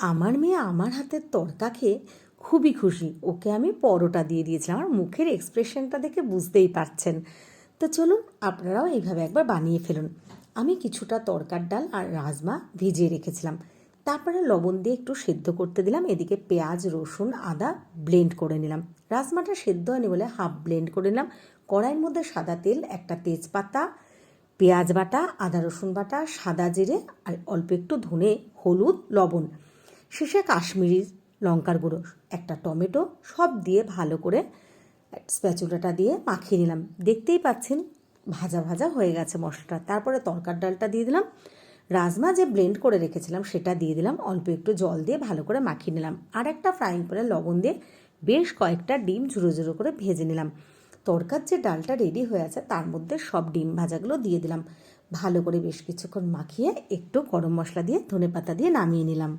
আমার মেয়ে আমার হাতের তড়কা খেয়ে খুবই খুশি। ওকে আমি পরোটা দিয়ে দিয়েছিলাম। আমার মুখের এক্সপ্রেশনটা দেখে বুঝতেই পারছেন। তো চলুন আপনারাও এইভাবে একবার বানিয়ে ফেলুন। আমি কিছুটা তড়কার ডাল আর রাজমা ভিজিয়ে রেখেছিলাম। তারপরে লবণ দিয়ে একটু সেদ্ধ করতে দিলাম। এদিকে পেঁয়াজ, রসুন, আদা ব্লেন্ড করে নিলাম। রাজমাটা সেদ্ধ হয়নি বলে হাফ ব্লেন্ড করে নিলাম। কড়াইয়ের মধ্যে সাদা তেল, একটা তেজপাতা, পেঁয়াজ বাটা, আদা রসুন বাটা, সাদা জিরে আর অল্প একটু ধনে, হলুদ, লবণ, শেষে কাশ্মীরি লঙ্কার গুঁড়ো, একটা টমেটো সব দিয়ে ভালো করে স্প্যাচুলাটা দিয়ে মাখিয়ে নিলাম। দেখতেই পাচ্ছেন ভাজা ভাজা হয়ে গেছে মশলাটা। তারপরে তরকার ডালটা দিয়ে দিলাম, রাজমা যে ব্লেন্ড করে রেখেছিলাম সেটা দিয়ে দিলাম, অল্প একটু জল দিয়ে ভালো করে মাখিয়ে নিলাম। আর একটা ফ্রাইং প্যানে লবণ দিয়ে বেশ কয়েকটা ডিম ঝুরো ঝুরো করে ভেজে নিলাম। তরকার যে ডালটা রেডি হয়ে আছে তার মধ্যে সব ডিম ভাজাগুলো দিয়ে দিলাম। ভালো করে বেশ কিছুক্ষণ মাখিয়ে একটু গরম মশলা দিয়ে ধনেপাতা দিয়ে নামিয়ে নিলাম।